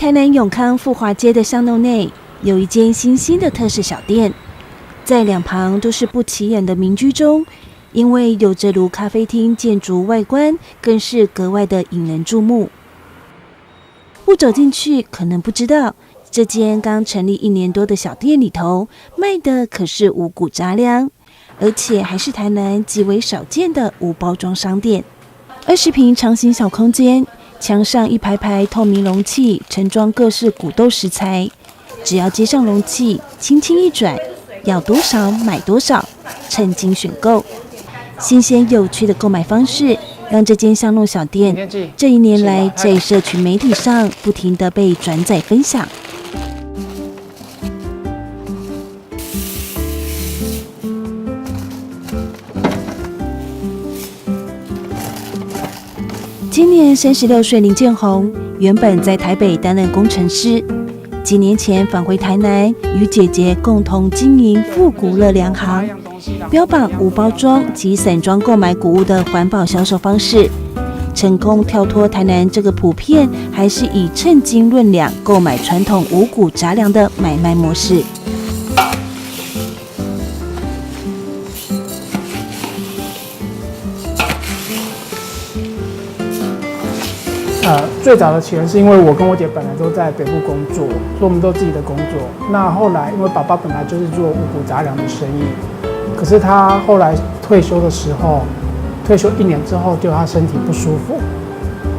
台南永康富华街的巷弄内，有一间新兴的特色小店，在两旁都是不起眼的民居中，因为有着如咖啡厅建筑外观，更是格外的引人注目。不走进去，可能不知道，这间刚成立1年多的小店里头，卖的可是五谷杂粮，而且还是台南极为少见的无包装商店。20平长形小空间，墙上一排排透明容器，盛装各式谷豆食材，只要接上容器，轻轻一转，要多少买多少，称斤选购。新鲜有趣的购买方式，让这间巷弄小店这1年来在社群媒体上不停地被转载分享。今年36岁林建宏，原本在台北担任工程师，几年前返回台南，与姐姐共同经营复古乐粮行，标榜无包装及散装购买谷物的环保销售方式，成功跳脱台南这个普遍还是以称斤论两购买传统五谷杂粮的买卖模式。最早的起源是因为我跟我姐本来都在北部工作，所以我们都有自己的工作。那后来因为爸爸本来就是做五谷杂粮的生意，可是他后来退休的时候，退休1年之后，就他身体不舒服，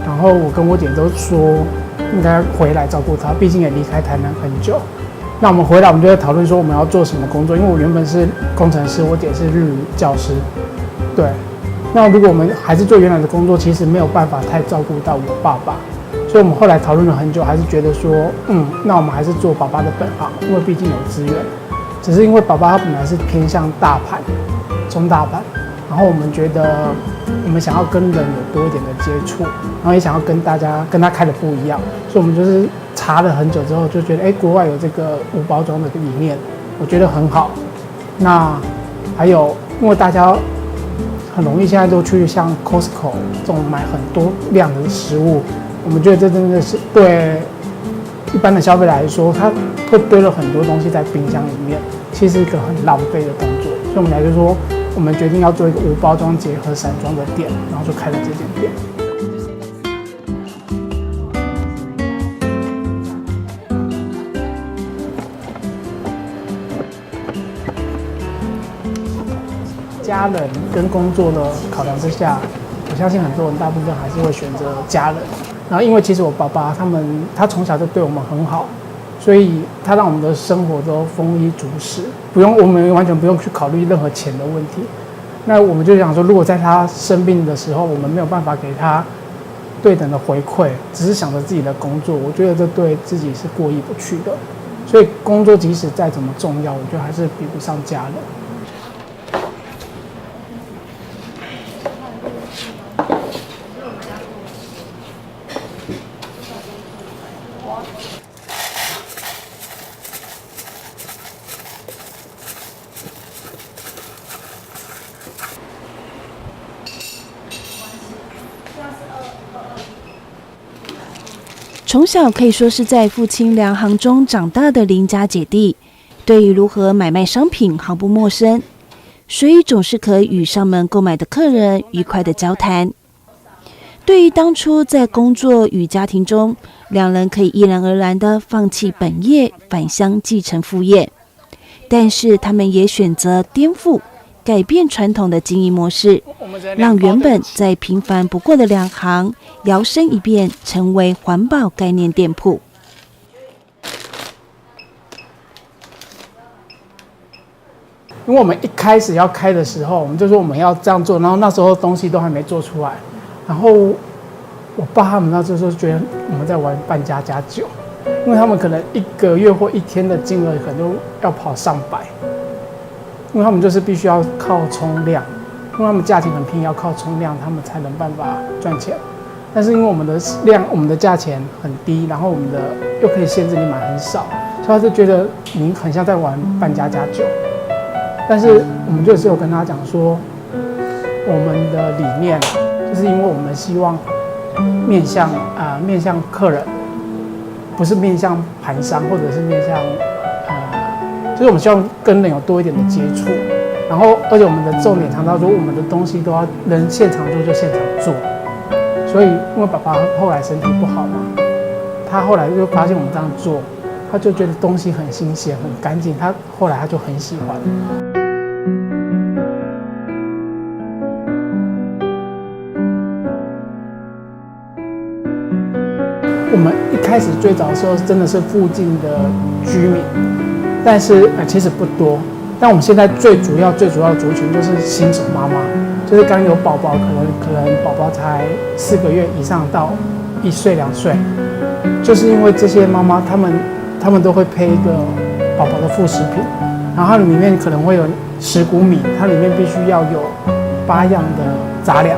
然后我跟我姐都说应该回来照顾他，毕竟也离开台南很久。那我们回来，我们就在讨论说我们要做什么工作，因为我原本是工程师，我姐是日语教师，对。那如果我们还是做原来的工作，其实没有办法太照顾到我爸爸，所以我们后来讨论了很久，还是觉得说，那我们还是做爸爸的本行，因为毕竟有资源。只是因为爸爸他本来是偏向大盘、中大盘，然后我们觉得我们想要跟人有多一点的接触，然后也想要跟大家跟他开的不一样，所以我们就是查了很久之后，就觉得国外有这个无包装的理念，我觉得很好。那还有因为大家很容易现在都去像 Costco 这种买很多量的食物，我们觉得这真的是对一般的消费来说，它会堆了很多东西在冰箱里面，其实是一个很浪费的动作。所以我们来就说，我们决定要做一个无包装结合散装的店，然后就开了这间店。家人跟工作的考量之下，我相信很多人大部分还是会选择家人。然后因为其实我爸爸他从小就对我们很好，所以他让我们的生活都丰衣足食，我们完全不用去考虑任何钱的问题。那我们就想说，如果在他生病的时候，我们没有办法给他对等的回馈，只是想着自己的工作，我觉得这对自己是过意不去的。所以工作即使再怎么重要，我觉得还是比不上家人。从小可以说是在父亲粮行中长大的邻家姐弟，对于如何买卖商品毫不陌生，所以总是可以与上门购买的客人愉快的交谈。对于当初在工作与家庭中，两人可以毅然而然的放弃本业，返乡继承父业，但是他们也选择颠覆改变传统的经营模式，让原本再平凡不过的两行摇身一变成为环保概念店铺。因为我们一开始要开的时候，我们就说我们要这样做，然后那时候东西都还没做出来，然后我爸他们那时候觉得我们在玩扮家家酒，因为他们可能1个月或1天的金额可能都要跑上百。因为他们就是必须要靠冲量，因为他们价钱很便宜，要靠冲量，他们才能办法赚钱。但是因为我们的量，我们的价钱很低，然后我们的又可以限制你买很少，所以他就觉得你很像在玩扮家家酒。但是我们就是有跟他讲说，我们的理念就是因为我们希望面向客人，不是面向盘商或者是面向就是我们希望跟人有多一点的接触，然后而且我们的重点强调说，我们的东西都要能现场做就现场做。所以因为爸爸后来身体不好嘛，他后来就发现我们这样做，他就觉得东西很新鲜很干净，后来他就很喜欢。我们一开始最早的时候真的是附近的居民，但是其实不多。但我们现在最主要的族群就是新手妈妈，就是刚有宝宝，可能宝宝才4个月以上到1岁2岁，就是因为这些妈妈她们都会配一个宝宝的副食品，然后它里面可能会有10谷米，它里面必须要有8样的杂粮。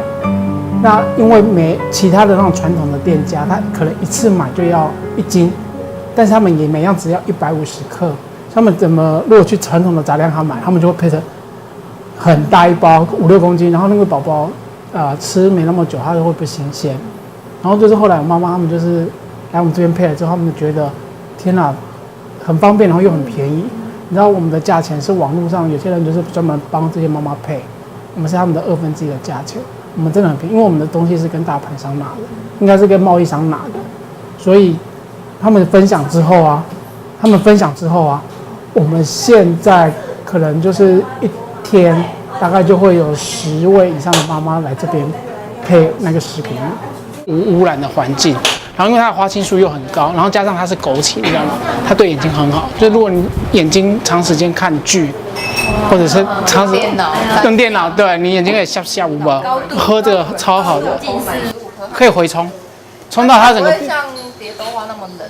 那因为其他的那种传统的店家，他可能一次买就要1斤，但是他们也每样只要150克。他们如果去传统的杂粮行买，他们就会配成很大一包5-6公斤，然后那个宝宝吃没那么久，他就会不新鲜。然后就是后来我妈妈他们就是来我们这边配了之后，他们觉得天哪，很方便，然后又很便宜。你知道我们的价钱是网络上有些人就是专门帮这些妈妈配，我们是他们的1/2的价钱。我们真的很便宜，因为我们的东西是跟大盘商拿的，应该是跟贸易商拿的，所以他们分享之后啊，我们现在可能就是一天大概就会有10位以上的妈妈来这边配那个10谷米，无污染的环境，然后因为它的花青素又很高，然后加上它是枸杞，你知道吗？它对眼睛很好，就如果你眼睛长时间看剧。或者是用电脑，对你眼睛可以下午吧，喝这个超好的，可以回冲到它整个。不会像蝶豆花那么冷。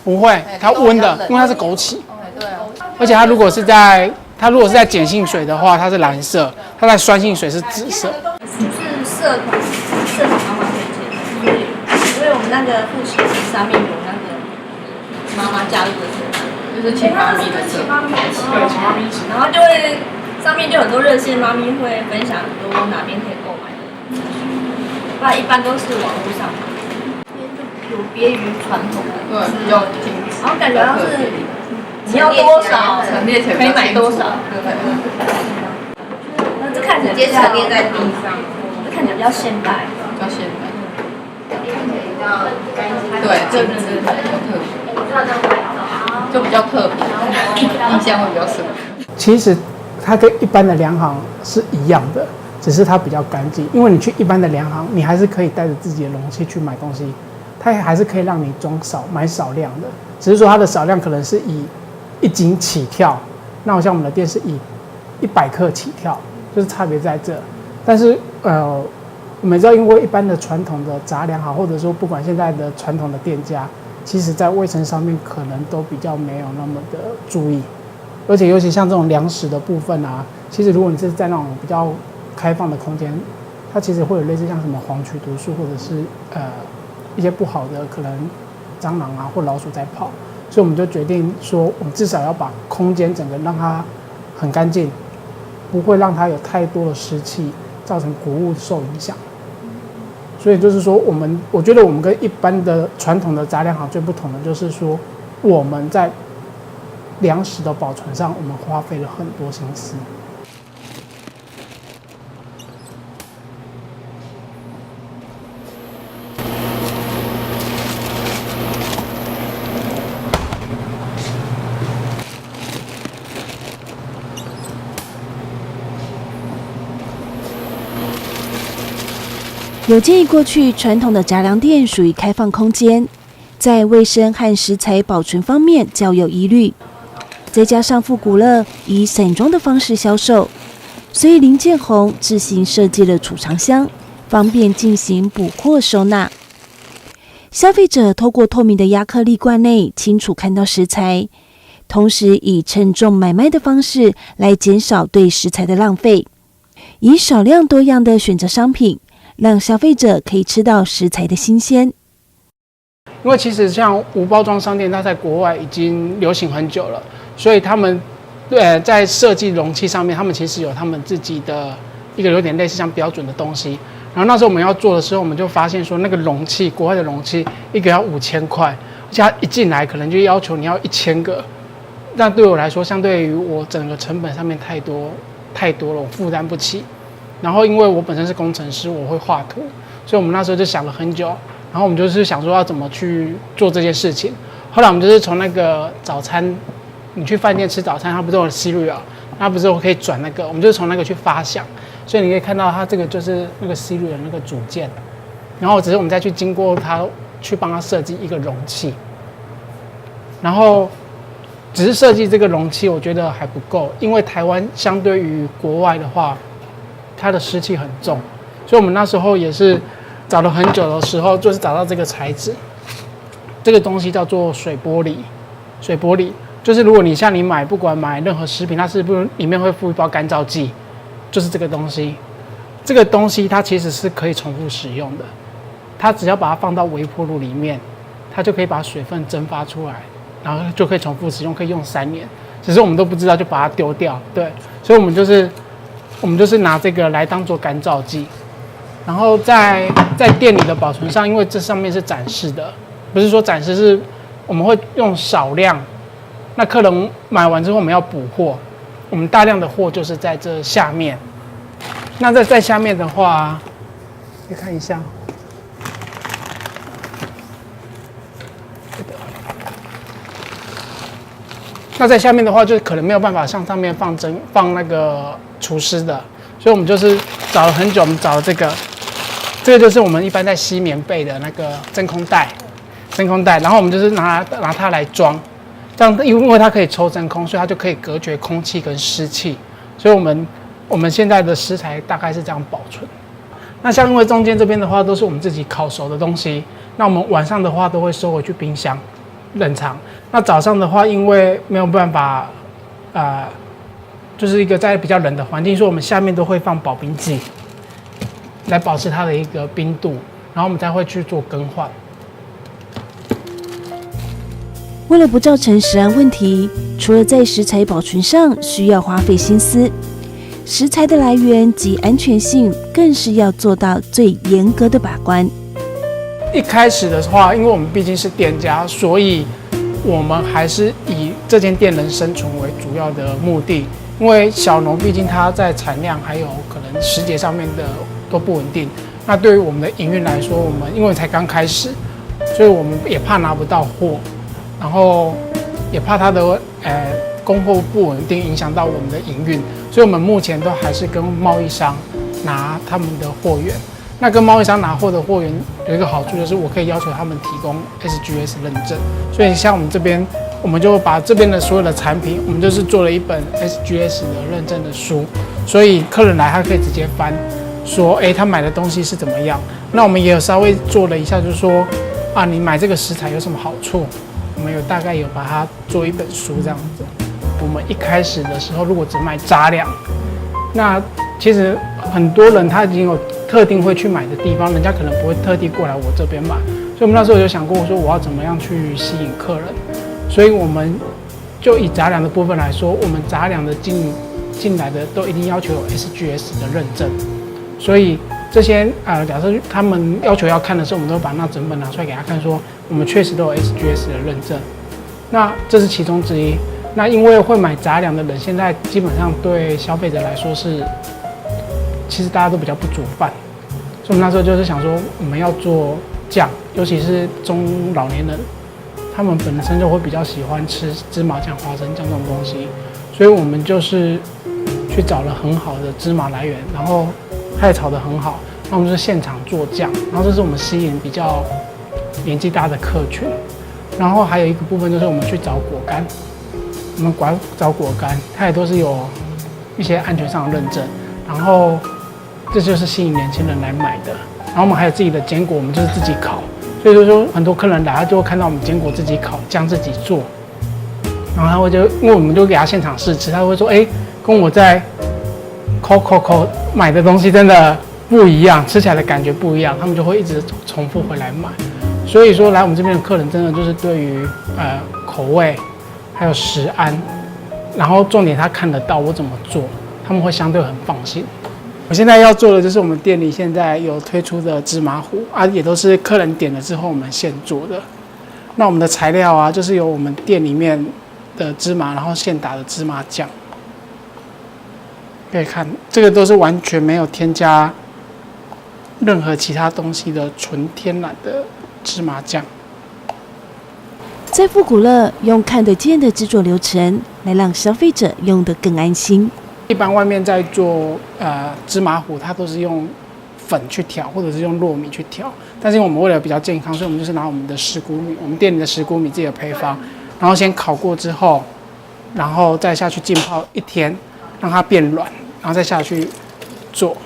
不会，它温的，因为它是枸杞。对啊。而且它如果是在碱性水的话，它是蓝色；它在酸性水是紫色。是社团妈妈推荐的，因为我们那个副食品上面有那个妈妈加入的社团。就是请妈咪的社，对，请妈咪一起，然后就会上面就很多热线妈咪会分享很多哪边可以购买的，不然一般都是网络上买，有别于传统的，对，比较精致，然后感觉像是你要多少可以买多少，对，那这看起来直接陈列在地上，这看起来比较现代，对，这个是比较特别。就比较特别，印象会比较深。其实它跟一般的粮行是一样的，只是它比较干净。因为你去一般的粮行，你还是可以带着自己的容器去买东西，它还是可以让你买少量的，只是说它的少量可能是以1斤起跳。那好像我们的店是以100克起跳，就是差别在这。但是我们知道，因为一般的传统的杂粮行，或者说不管现在的传统的店家。其实在卫生上面可能都比较没有那么的注意，而且尤其像这种粮食的部分啊，其实如果你是在那种比较开放的空间，它其实会有类似像什么黄曲毒素或者是一些不好的可能蟑螂啊或老鼠在跑，所以我们就决定说，我们至少要把空间整个让它很干净，不会让它有太多的湿气，造成谷物受影响。所以就是说，我觉得我们跟一般的传统的杂粮行最不同的就是说，我们在粮食的保存上，我们花费了很多心思。有鉴于过去传统的杂粮店属于开放空间，在卫生和食材保存方面较有疑虑，再加上复古乐以散装的方式销售，所以林建宏自行设计了储藏箱，方便进行补货收纳。消费者透过透明的亚克力罐内清楚看到食材，同时以称重买卖的方式来减少对食材的浪费，以少量多样的选择商品，让消费者可以吃到食材的新鲜。因为其实像无包装商店，它在国外已经流行很久了，所以他们在设计容器上面，他们其实有他们自己的一个有点类似像标准的东西。然后那时候我们要做的时候，我们就发现说，那个容器，国外的容器一个要5000块，他一进来可能就要求你要1000个，那对我来说，相对于我整个成本上面太多了，我负担不起。然后因为我本身是工程师，我会画图，所以我们那时候就想了很久，然后我们就是想说要怎么去做这件事情。后来我们就是从那个早餐，你去饭店吃早餐，它不是有 cereal， 它不是可以转那个，我们就是从那个去发想。所以你可以看到它这个就是那个 cereal 的那个组件，然后只是我们再去经过它去帮它设计一个容器，然后只是设计这个容器，我觉得还不够，因为台湾相对于国外的话，它的湿气很重，所以我们那时候也是找了很久的时候，就是找到这个材质，这个东西叫做水玻璃。水玻璃就是如果你像你不管买任何食品，它是不是里面会附一包干燥剂，就是这个东西。这个东西它其实是可以重复使用的，它只要把它放到微波炉里面，它就可以把水分蒸发出来，然后就可以重复使用，可以用3年。只是我们都不知道，就把它丢掉。对，所以我们就是拿这个来当做干燥剂，然后在店里的保存上，因为这上面是展示的，不是说展示，是我们会用少量。那客人买完之后，我们要补货，我们大量的货就是在这下面。那在下面的话，可以看一下。那在下面的话，就可能没有办法像上面放那个除湿的，所以我们就是找了很久，我们找了这个就是我们一般在吸棉被的那个真空袋，然后我们就是拿它来装，这样因为它可以抽真空，所以它就可以隔绝空气跟湿气，所以我们现在的食材大概是这样保存。那像因为中间这边的话都是我们自己烤熟的东西，那我们晚上的话都会收回去冰箱冷藏。那早上的话，因为没有办法，就是一个在比较冷的环境，所以我们下面都会放保冰剂，来保持它的一个冰度，然后我们才会去做更换。为了不造成食安问题，除了在食材保存上需要花费心思，食材的来源及安全性更是要做到最严格的把关。一开始的话，因为我们毕竟是店家，所以我们还是以这间店能生存为主要的目的。因为小农毕竟它在产量还有可能时节上面的都不稳定，那对于我们的营运来说，我们因为才刚开始，所以我们也怕拿不到货，然后也怕它的供货不稳定影响到我们的营运，所以我们目前都还是跟贸易商拿他们的货源。那跟贸易商拿货的货源有一个好处，就是我可以要求他们提供 SGS 认证，所以像我们这边，我们就把这边的所有的产品，我们就是做了一本 SGS 的认证的书，所以客人来他可以直接翻，说他买的东西是怎么样。那我们也有稍微做了一下，就是说你买这个食材有什么好处，我们大概有把它做一本书这样子。我们一开始的时候，如果只卖杂粮，那其实很多人他已经有特定会去买的地方，人家可能不会特地过来我这边买，所以我们那时候有想过说我要怎么样去吸引客人，所以我们就以杂粮的部分来说，我们杂粮的进来的都一定要求有 SGS 的认证，所以这些假设他们要求要看的时候，我们都把那整本拿出来给他看，说我们确实都有 SGS 的认证，那这是其中之一。那因为会买杂粮的人，现在基本上对消费者来说是，其实大家都比较不煮饭，所以我们那时候就是想说，我们要做酱，尤其是中老年人，他们本身就会比较喜欢吃芝麻酱、花生酱这种东西，所以我们就是去找了很好的芝麻来源，然后它也炒得很好，那我们就是现场做酱，然后这是我们吸引比较年纪大的客群，然后还有一个部分就是我们去找果干。我们找果干，它也都是有一些安全上的认证，然后这就是吸引年轻人来买的。然后我们还有自己的坚果，我们就是自己烤，所以就是说很多客人来，他就会看到我们坚果自己烤，酱自己做，然后他会因为我们就给他现场试吃，他会说，跟我在 Coco 买的东西真的不一样，吃起来的感觉不一样，他们就会一直重复回来买。所以说来我们这边的客人真的就是对于口味。还有食安，然后重点他看得到我怎么做，他们会相对很放心。我现在要做的就是我们店里现在有推出的芝麻糊也都是客人点了之后我们现做的。那我们的材料啊，就是有我们店里面的芝麻，然后现打的芝麻酱。可以看，这个都是完全没有添加任何其他东西的纯天然的芝麻酱。在富古乐用看得见的制作流程，来让消费者用得更安心。一般外面在做芝麻糊，它都是用粉去调，或者是用糯米去调。但是我们为了比较健康，所以我们就是拿我们的石谷米，我们店里的石谷米自己的配方，然后先烤过之后，然后再下去浸泡1天，让它变软，然后再下去做。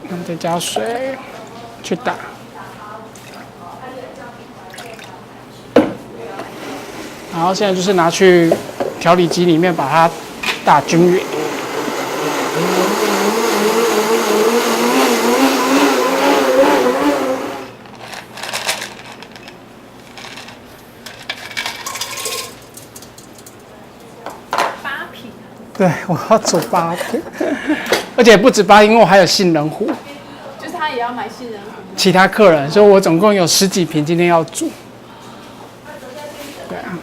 然后再加水去打。然后现在就是拿去调理机里面把它打均匀。8瓶。对，我要煮8瓶，而且不止8，因为我还有杏仁糊。就是他也要买杏仁糊。其他客人，所以我总共有10几瓶今天要煮。对啊。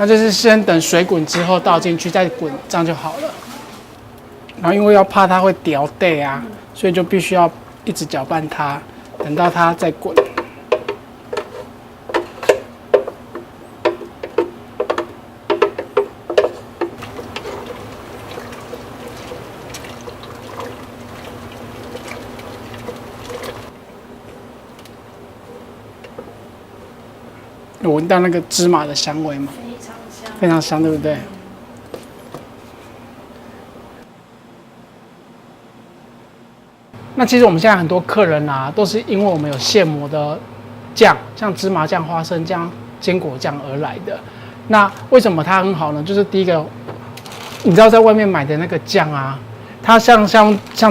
那就是先等水滚之后倒进去再滚，这样就好了。然后因为要怕它会掉底啊，所以就必须要一直搅拌它，等到它再滚。有闻到那个芝麻的香味吗？非常香，对不对？那其实我们现在很多客人啊，都是因为我们有现磨的酱，像芝麻酱、花生酱、坚果酱而来的。那为什么它很好呢？就是第一个，你知道在外面买的那个酱啊，它像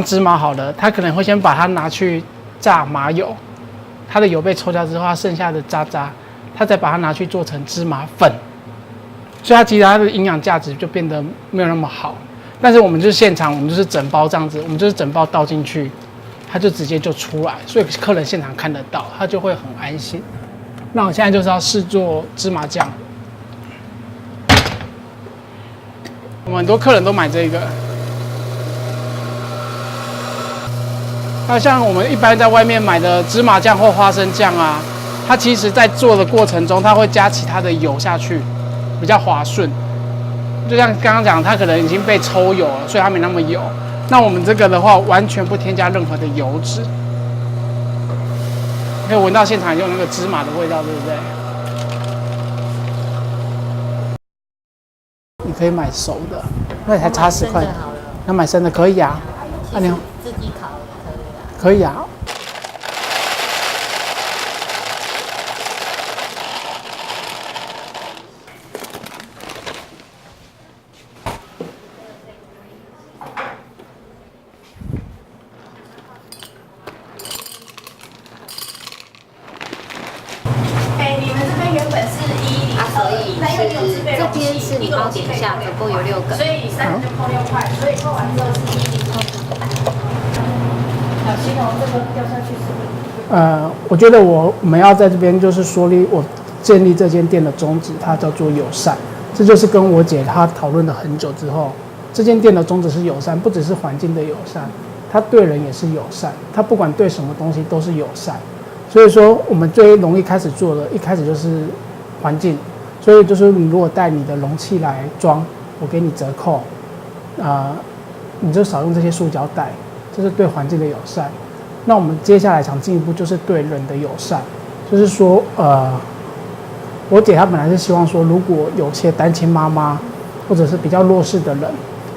芝麻好了，它可能会先把它拿去炸麻油，它的油被抽掉之后，它剩下的渣渣，它再把它拿去做成芝麻粉。所以它其实它的营养价值就变得没有那么好，但是我们就是现场，我们就是整包这样子，我们就是整包倒进去，它就直接就出来，所以客人现场看得到，他就会很安心。那我现在就是要试做芝麻酱，我们很多客人都买这个。那像我们一般在外面买的芝麻酱或花生酱啊，它其实在做的过程中，它会加其他的油下去。比较滑顺，就像刚刚讲，它可能已经被抽油了，所以它没那么油。那我们这个的话，完全不添加任何的油脂，可以闻到现场有那个芝麻的味道，对不对？你可以买熟的，那才差10块。那买生的可以啊，那你自己烤可以啊。这边是你帮点一下，总共有6个，所以3个就扣6块，所以扣完之后是1扣。好，形容这个掉下去是。我觉得我们要在这边就是说我建立这间店的宗旨，它叫做友善。这就是跟我姐她讨论了很久之后，这间店的宗旨是友善，不只是环境的友善，它对人也是友善，它不管对什么东西都是友善。所以说，我们最容易开始做的，一开始就是环境。所以就是你如果带你的容器来装，我给你折扣，你就少用这些塑胶袋，这是对环境的友善。那我们接下来想进一步就是对人的友善，就是说，我姐她本来是希望说，如果有些单亲妈妈或者是比较弱势的人，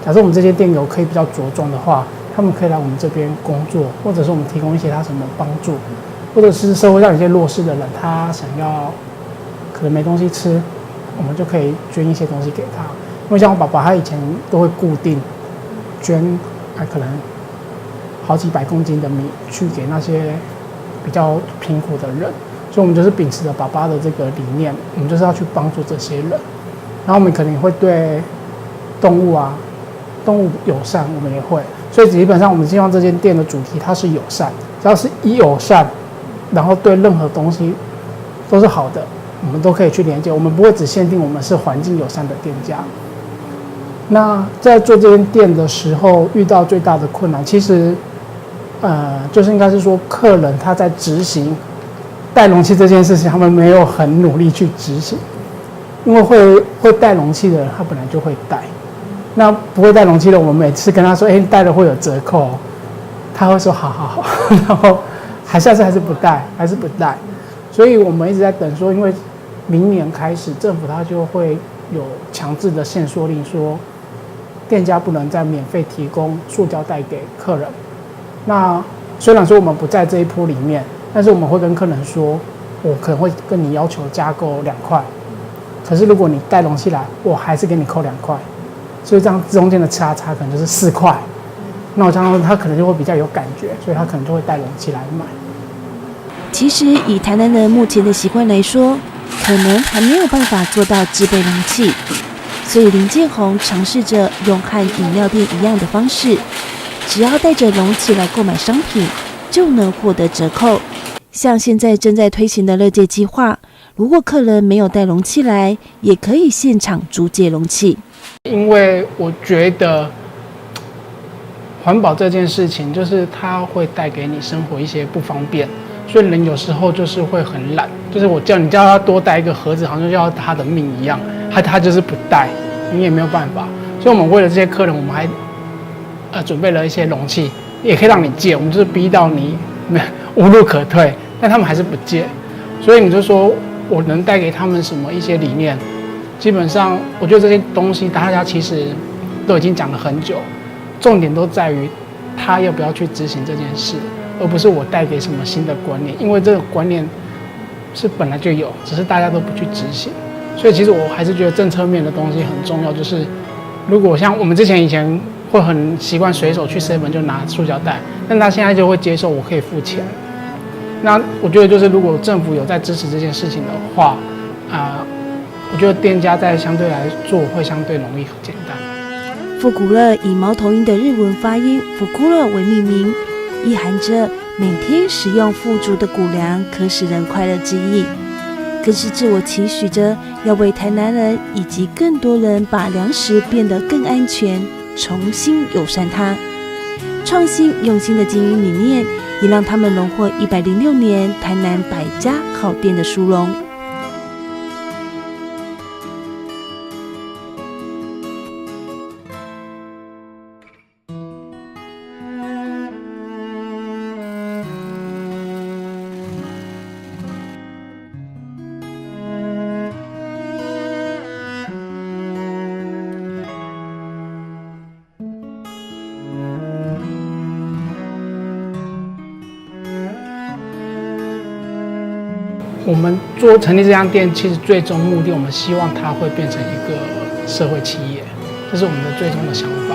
假设我们这间店有可以比较着重的话，他们可以来我们这边工作，或者是我们提供一些他什么帮助，或者是社会上有些弱势的人，他想要可能没东西吃。我们就可以捐一些东西给他，因为像我爸爸，他以前都会固定捐，可能好几百公斤的米去给那些比较贫苦的人，所以我们就是秉持着爸爸的这个理念，我们就是要去帮助这些人。然后我们可能也会对动物啊，动物友善，我们也会。所以基本上我们希望这间店的主题它是友善，只要是以友善，然后对任何东西都是好的，我们都可以去连接。我们不会只限定我们是环境友善的店家。那在做这间店的时候，遇到最大的困难，其实就是应该是说客人他在执行带容器这件事情，他们没有很努力去执行。因为会带容器的人，他本来就会带。那不会带容器的，我们每次跟他说：“带了会有折扣。”他会说：“好。”然后下次还是不带。所以我们一直在等说，因为明年开始，政府他就会有强制的限缩令，说店家不能再免费提供塑胶袋给客人。那虽然说我们不在这一波里面，但是我们会跟客人说，我可能会跟你要求加购2块。可是如果你带容器来，我还是给你扣2块，所以这样中间的差可能就是4块。那我这样他可能就会比较有感觉，所以他可能就会带容器来买。其实以台南人目前的习惯来说，可能还没有办法做到自备容器，所以林建宏尝试着用和饮料店一样的方式，只要带着容器来购买商品，就能获得折扣。像现在正在推行的乐界计划，如果客人没有带容器来，也可以现场租借容器。因为我觉得环保这件事情，就是它会带给你生活一些不方便，所以人有时候就是会很懒，就是我叫他多带一个盒子，好像要他的命一样，他就是不带，你也没有办法。所以我们为了这些客人，我们还准备了一些容器，也可以让你借，我们就是逼到你无路可退，但他们还是不借。所以你就说我能带给他们什么一些理念？基本上，我觉得这些东西大家其实都已经讲了很久，重点都在于他要不要去执行这件事，而不是我带给什么新的观念。因为这个观念是本来就有，只是大家都不去执行。所以其实我还是觉得政策面的东西很重要。就是如果像我们以前会很习惯随手去 7 就拿塑胶袋，但他现在就会接受我可以付钱。那我觉得就是如果政府有在支持这件事情的话，我觉得店家在相对来做会相对容易和简单。富古乐以猫头鹰的日文发音“福古乐”为命名，意含着每天食用富足的谷粮可使人快乐之意，更是自我期许着要为台南人以及更多人把粮食变得更安全，重新友善它。创新用心的经营理念，也让他们荣获106年台南100家好店的殊荣。我们成立这家店，其实最终目的，我们希望它会变成一个社会企业，这是我们的最终的想法。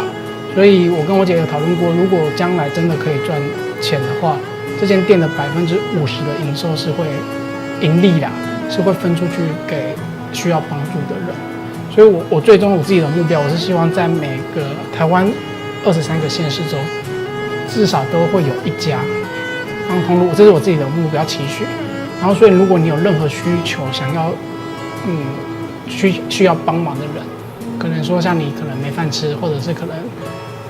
所以我跟我姐有讨论过，如果将来真的可以赚钱的话，这间店的50%的营收是会盈利啦，是会分出去给需要帮助的人。所以我最终我自己的目标，我是希望在每个台湾23个县市中，至少都会有1家方通路，这是我自己的目标期许。然后，所以如果你有任何需求，想要需要帮忙的人，可能说像你可能没饭吃，或者是可能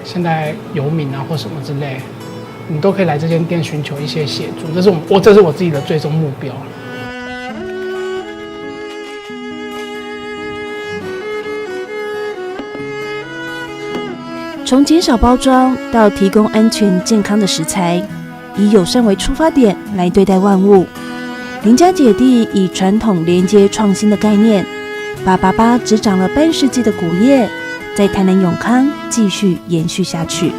现在游民啊或什么之类，你都可以来这间店寻求一些协助。这是我自己的最终目标。从减少包装到提供安全健康的食材，以友善为出发点来对待万物。林家姐弟以传统连接创新的概念，把爸爸只长了半世纪的古业，在台南永康继续延续下去。